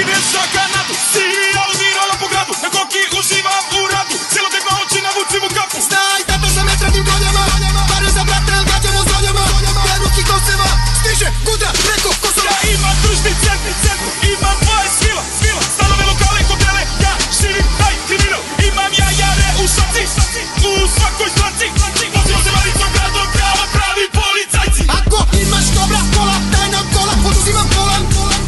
idem za Kanadu. Sivi audirala po gradu, na koki uživam u radu. Cijelo tekma oči navucim u kapu. Znaj, tato sa metravnim goljama, pare za brata, jel gađamo s doljama. Veruki koseva, stiže guda preko Kosova. Ja imam družni centru, imam moje svilo. Stanove, lokale, hotele, ja živim taj kriminal. Imam ja jare u šaci, u svakoj stranci. Vozimo se maricom gradom kao pravi policajci. Ako imaš dobra kola, daj nam kola, oduzimam kolan.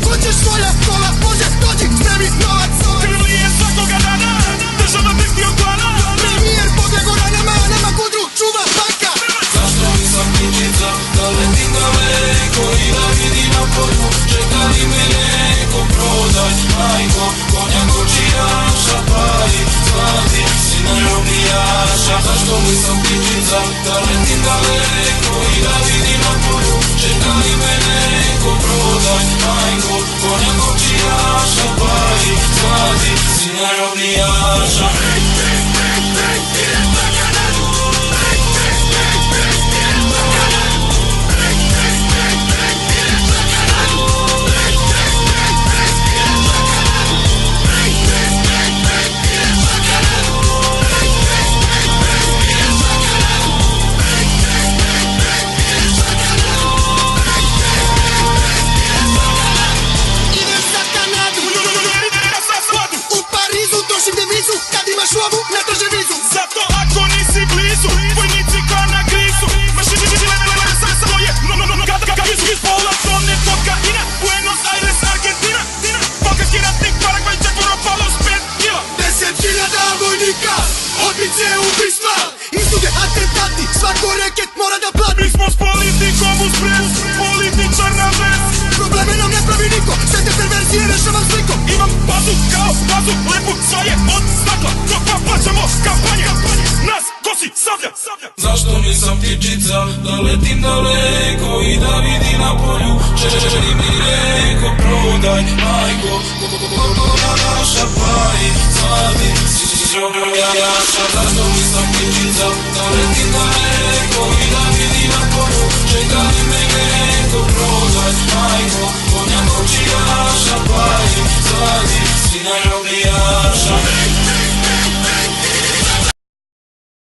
Hoćeš svoja kola, može, dođi, spremi novac. Krvli je svakoga dana, država teksti od plana. Premijer podlego ranama, nema kudru, čuva banka. Zašto nisam pričica, da letim daleko i da vidim na polju. Čekali me neko, prodaj, majko, konja kočijaša, pali, zlati, sina robijaša. Zašto nisam pričica, da letim daleko i da vidim na polju. Čekali me neko, prodaj, majko, konja kočijaša, pali, zlati, sina robijaša. Zato ako nisi blizu, vojnici ka na grizu. Mašini to je kada iz pola zone kokaina. Buenos Aires, Argentina. Balkanski ratnik, Paragvaj, četvoro palo s 5 kila. 10.000 vojnika, odbice ubistva, izduge atentati, svako reket mora da plati. Mi smo s politikom uz brez, političar na vez. Probleme nam ne pravi niko, sve te perverzije rešavam slikom. Imam bazu kao bazu, lepu sve je od stakla. Dok pa plaćamo kampanje, nas kosi sablja. Zašto nisam ptičica, da letim daleko i da vidim na polju. Čekali mi neko, prodaj, majko, konja naša, pali, zlati, sina robijaša. Zašto nisam ptičica,